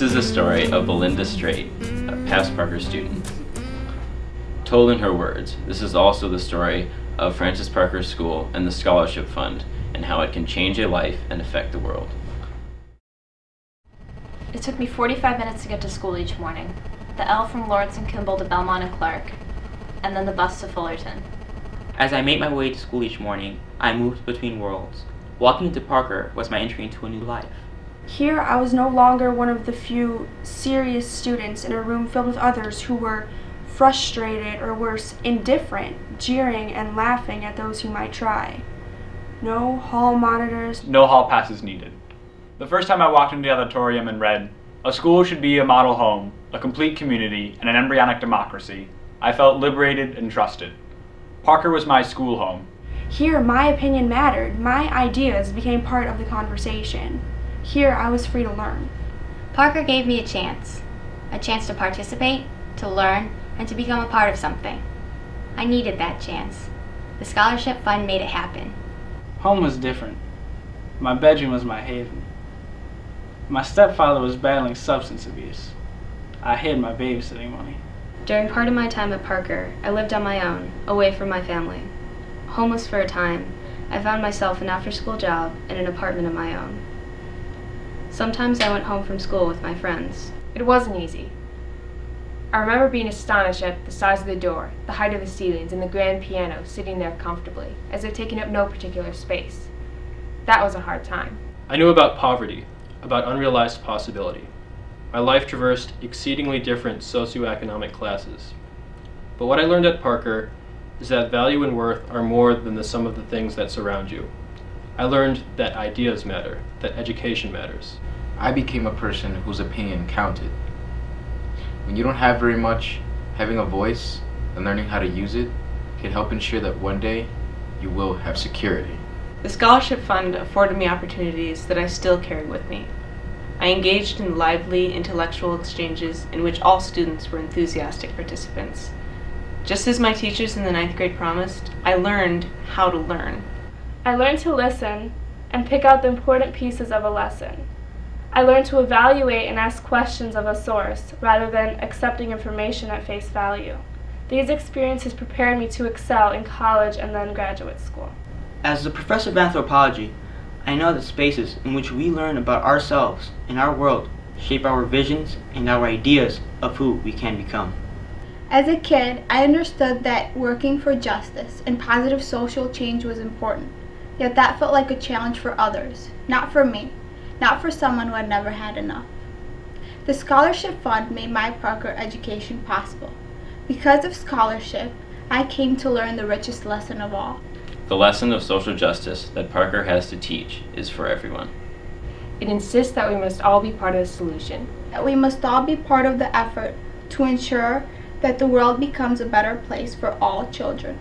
is the story of Belinda Straight, a past Parker student. Told in her words, this is also the story of Francis Parker School and the Scholarship Fund, and how it can change a life and affect the world. It took me 45 minutes to get to school each morning. The L from Lawrence and Kimball to Belmont and Clark, and then the bus to Fullerton. As I made my way to school each morning, I moved between worlds. Walking into Parker was my entry into a new life. Here I was no longer one of the few serious students in a room filled with others who were frustrated, or worse, indifferent, jeering and laughing at those who might try. No hall monitors. No hall passes needed. The first time I walked into the auditorium and read, "A school should be a model home, a complete community, and an embryonic democracy," I felt liberated and trusted. Parker was my school home. Here my opinion mattered. My ideas became part of the conversation. Here I was free to learn. Parker gave me a chance to participate, to learn, and to become a part of something. I needed that chance. The Scholarship Fund made it happen. Home was different. My bedroom was my haven. My stepfather was battling substance abuse. I hid my babysitting money. During part of my time at Parker, I lived on my own, away from my family. Homeless for a time, I found myself an after-school job and an apartment of my own. Sometimes I went home from school with my friends. It wasn't easy. I remember being astonished at the size of the door, the height of the ceilings, and the grand piano sitting there comfortably, as if taking up no particular space. That was a hard time. I knew about poverty, about unrealized possibility. My life traversed exceedingly different socioeconomic classes. But what I learned at Parker is that value and worth are more than the sum of the things that surround you. I learned that ideas matter, that education matters. I became a person whose opinion counted. When you don't have very much, having a voice and learning how to use it can help ensure that one day you will have security. The Scholarship Fund afforded me opportunities that I still carry with me. I engaged in lively intellectual exchanges in which all students were enthusiastic participants. Just as my teachers in the 9th grade promised, I learned how to learn. I learned to listen and pick out the important pieces of a lesson. I learned to evaluate and ask questions of a source rather than accepting information at face value. These experiences prepared me to excel in college and then graduate school. As a professor of anthropology, I know that spaces in which we learn about ourselves and our world shape our visions and our ideas of who we can become. As a kid, I understood that working for justice and positive social change was important, yet that felt like a challenge for others, not for me, not for someone who had never had enough. The Scholarship Fund made my Parker education possible. Because of scholarship, I came to learn the richest lesson of all. The lesson of social justice that Parker has to teach is for everyone. It insists that we must all be part of the solution. That we must all be part of the effort to ensure that the world becomes a better place for all children.